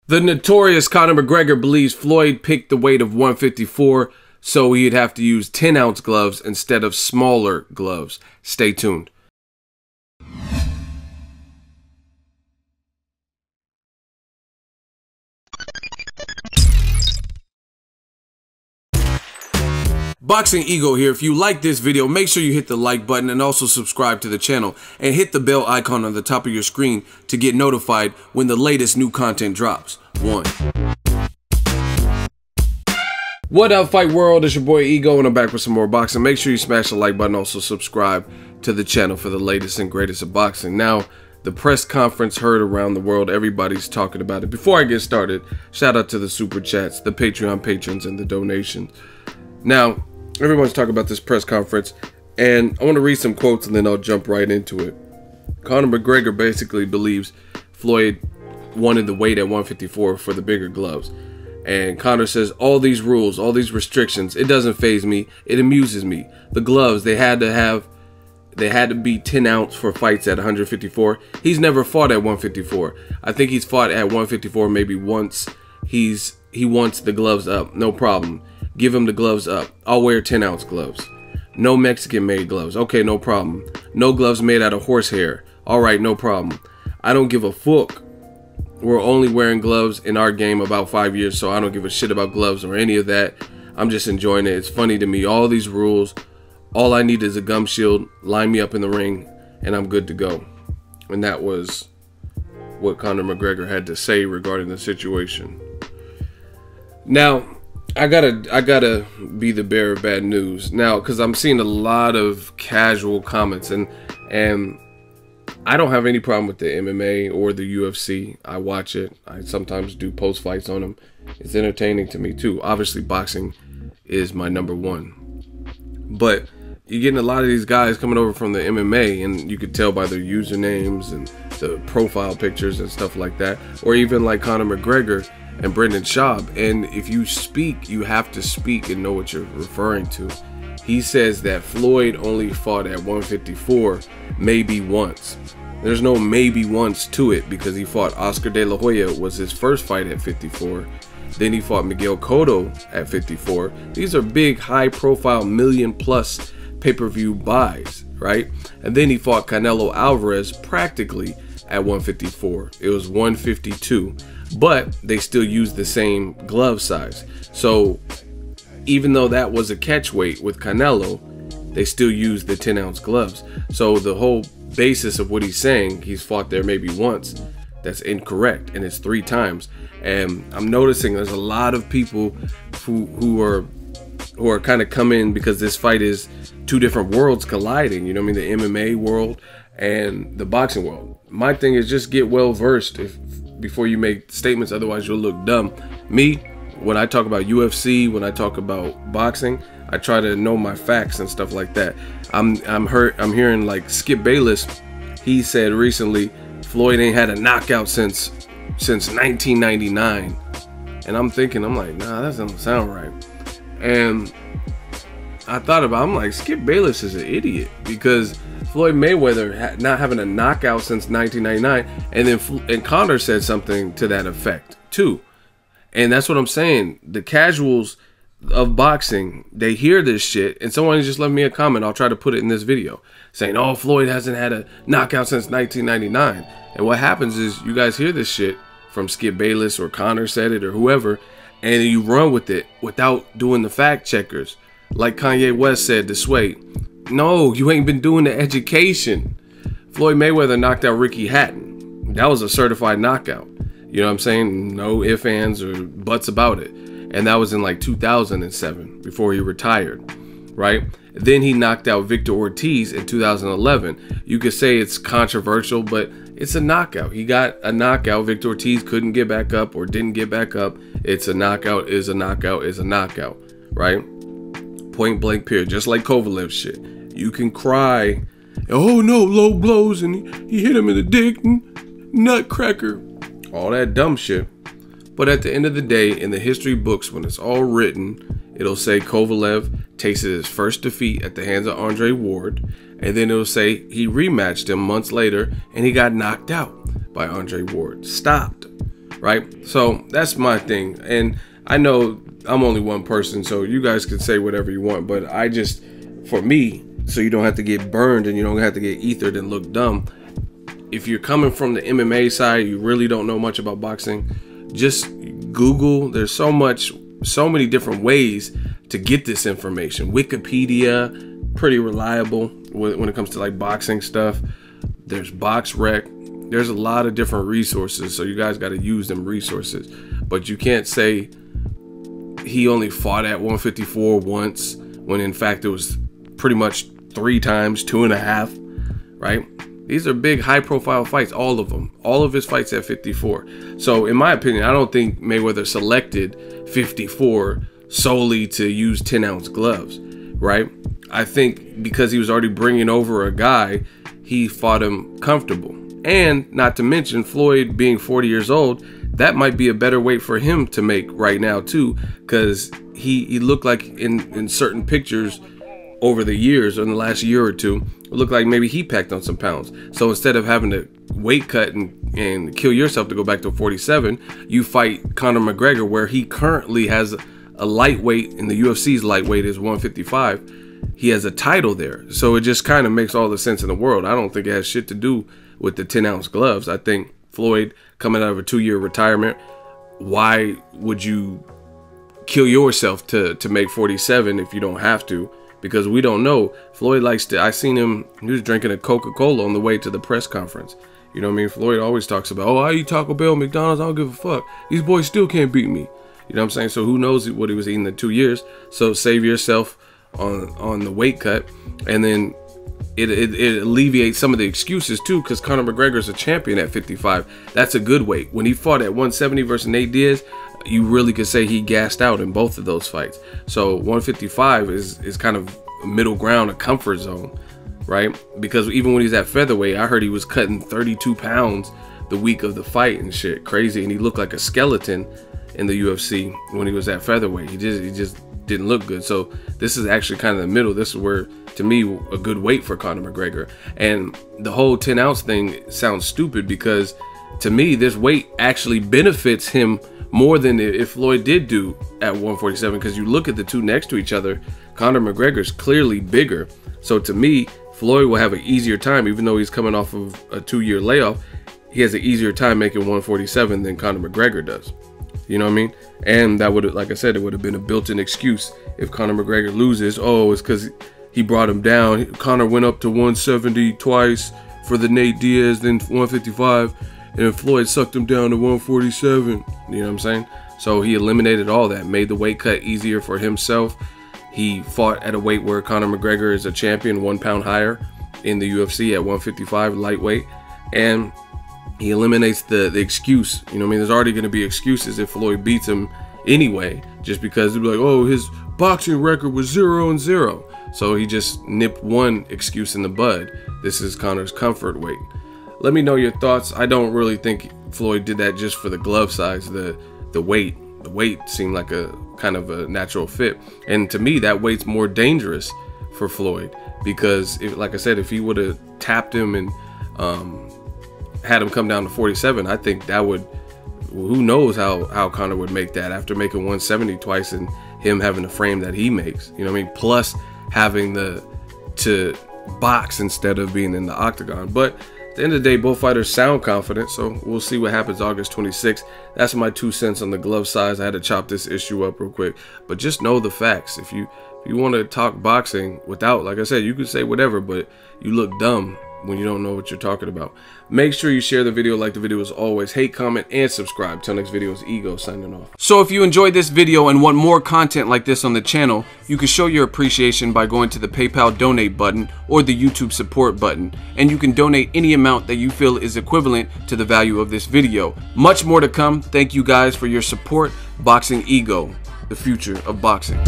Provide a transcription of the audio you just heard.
The notorious Conor McGregor believes Floyd picked the weight of 154, so he'd have to use 10-ounce gloves instead of smaller gloves. Stay tuned. Boxing Ego here. If you like this video, make sure you hit the like button and also subscribe to the channel and hit the bell icon on the top of your screen to get notified when the latest new content drops. 1. What up, fight world? It's your boy Ego and I'm back with some more boxing. Make sure you smash the like button, also subscribe to the channel for the latest and greatest of boxing. Now, the press conference heard around the world. Everybody's talking about it. Before I get started, shout out to the super chats, the Patreon patrons, and the donations. Now, everyone's talking about this press conference, and I want to read some quotes and then I'll jump right into it. Conor McGregor basically believes Floyd wanted the weight at 154 for the bigger gloves. And Conor says, all these rules, all these restrictions, it doesn't faze me. It amuses me. The gloves, they had to be 10 ounce for fights at 154. He's never fought at 154. I think he's fought at 154 maybe once. He wants the gloves up, no problem. Give him the gloves up. I'll wear 10-ounce gloves. No Mexican-made gloves. Okay, no problem. No gloves made out of horsehair. All right, no problem. I don't give a fuck. We're only wearing gloves in our game about 5 years, so I don't give a shit about gloves or any of that. I'm just enjoying it. It's funny to me. All these rules. All I need is a gum shield. Line me up in the ring, and I'm good to go. And that was what Conor McGregor had to say regarding the situation. Now, I gotta be the bearer of bad news now, because I'm seeing a lot of casual comments, and I don't have any problem with the MMA or the UFC. I watch it. I sometimes do post fights on them. It's entertaining to me too. Obviously, boxing is my #1, but you're getting a lot of these guys coming over from the MMA, and you could tell by their usernames and the profile pictures and stuff like that, or even like Conor McGregor and Brendan Schaub. And if you speak, you have to speak and know what you're referring to. He says that Floyd only fought at 154 maybe once. There's no maybe once to it, because he fought Oscar De La Hoya, was his first fight at 54. Then he fought Miguel Cotto at 54. These are big, high-profile, million-plus pay-per-view buys, right? And then he fought Canelo Alvarez practically at 154. It was 152. But they still use the same glove size. So even though that was a catch weight with Canelo, they still use the 10-ounce gloves. So the whole basis of what he's saying, he's fought there maybe once, that's incorrect, and it's 3 times. And I'm noticing there's a lot of people who are kind of coming because this fight is 2 different worlds colliding. You know what I mean? The MMA world and the boxing world. My thing is just get well versed before you make statements, otherwise you'll look dumb. Me, when I talk about UFC, when I talk about boxing, I try to know my facts and stuff like that. I'm hearing like Skip Bayless, he said recently Floyd ain't had a knockout since 1999. And I'm like, nah, that doesn't sound right. And I thought about it, I'm like, Skip Bayless is an idiot, because Floyd Mayweather not having a knockout since 1999, and Conor said something to that effect too. And that's what I'm saying. The casuals of boxing, they hear this shit, and someone just left me a comment. I'll try to put it in this video saying, oh, Floyd hasn't had a knockout since 1999. And what happens is you guys hear this shit from Skip Bayless, or Conor said it, or whoever, and you run with it without doing the fact checkers. Like Kanye West said to Sway, no, you ain't been doing the education. Floyd Mayweather knocked out Ricky Hatton. That was a certified knockout. You know what I'm saying? No ifs, ands, or buts about it. And that was in like 2007, before he retired, right? Then he knocked out Victor Ortiz in 2011. You could say it's controversial, but it's a knockout. He got a knockout. Victor Ortiz couldn't get back up or didn't get back up. It's a knockout, is a knockout, is a knockout, right? Point blank period. Just like Kovalev shit. You can cry, oh no, low blows, and he hit him in the dick, nutcracker, all that dumb shit. But at the end of the day, in the history books, when it's all written, it'll say Kovalev tasted his first defeat at the hands of Andre Ward, and then it'll say he rematched him months later and he got knocked out by Andre Ward. Stopped. right? So that's my thing. And I know I'm only one person, so you guys can say whatever you want, but I just, for me, so you don't have to get burned and you don't have to get ethered and look dumb, if you're coming from the MMA side, you really don't know much about boxing, just Google. There's so many different ways to get this information. Wikipedia, pretty reliable when it comes to like boxing stuff. There's BoxRec. There's a lot of different resources, so you guys got to use them resources. But you can't say he only fought at 154 once, when in fact it was pretty much 3 times, 2.5, right? These are big, high-profile fights, all of them. All of his fights at 54. So, in my opinion, I don't think Mayweather selected 54 solely to use 10-ounce gloves, right? I think because he was already bringing over a guy, he fought him comfortable. And not to mention, Floyd being 40 years old, that might be a better weight for him to make right now, too, because he looked like in certain pictures over the years, in the last year or two, it looked like maybe he packed on some pounds. So instead of having to weight cut and kill yourself to go back to 47, you fight Conor McGregor, where he currently has a lightweight, in the UFC's lightweight is 155. He has a title there. So it just kind of makes all the sense in the world. I don't think it has shit to do with the 10-ounce gloves. I think Floyd, coming out of a 2-year retirement, why would you kill yourself to make 47 if you don't have to? Because we don't know. Floyd likes to, I seen him, he was drinking a Coca-Cola on the way to the press conference. You know what I mean? Floyd always talks about, oh, I eat Taco Bell, McDonald's, I don't give a fuck. These boys still can't beat me. You know what I'm saying? So who knows what he was eating in 2 years. So save yourself on the weight cut. And then it alleviates some of the excuses too, because Conor McGregor is a champion at 55. That's a good weight. When he fought at 170 versus Nate Diaz, you really could say he gassed out in both of those fights. So 155 is kind of a middle ground, a comfort zone, right? Because even when he's at featherweight, I heard he was cutting 32 pounds the week of the fight and shit, crazy. And he looked like a skeleton in the UFC when he was at featherweight. He just didn't look good. So this is actually kind of the middle. This is where, to me, a good weight for Conor McGregor. And the whole 10-ounce thing sounds stupid, because to me, this weight actually benefits him more than if Floyd did do at 147, because you look at the two next to each other, Conor McGregor's clearly bigger. So to me, Floyd will have an easier time, even though he's coming off of a 2-year layoff. He has an easier time making 147 than Conor McGregor does. You know what I mean? And that would, like I said, it would have been a built-in excuse if Conor McGregor loses. Oh, it's because he brought him down. Conor went up to 170 twice for the Nate Diaz, then 155. And Floyd sucked him down to 147. You know what I'm saying? So he eliminated all that, made the weight cut easier for himself. He fought at a weight where Conor McGregor is a champion, 1 pound higher in the UFC at 155 lightweight. And he eliminates the excuse. You know what I mean? There's already going to be excuses if Floyd beats him anyway, just because they'll be like, oh, his boxing record was 0-0. So he just nipped one excuse in the bud. This is Conor's comfort weight. Let me know your thoughts. I don't really think Floyd did that just for the glove size. The weight seemed like a kind of a natural fit. And to me, that weight's more dangerous for Floyd, because like I said, if he would have tapped him and had him come down to 47, I think that would, who knows how Conor would make that after making 170 twice and him having the frame that he makes. You know what I mean? Plus having to box instead of being in the octagon. But at the end of the day, both fighters sound confident, so we'll see what happens August 26th. That's my 2 cents on the glove size. I had to chop this issue up real quick, but just know the facts. If you want to talk boxing without, like I said, you could say whatever, but you look dumb when you don't know what you're talking about. Make sure you share the video, like the video as always, hate, comment, and subscribe. Till next video, is Ego signing off. So if you enjoyed this video and want more content like this on the channel, you can show your appreciation by going to the PayPal donate button or the YouTube support button, and you can donate any amount that you feel is equivalent to the value of this video. Much more to come. Thank you guys for your support. Boxing Ego, the future of boxing.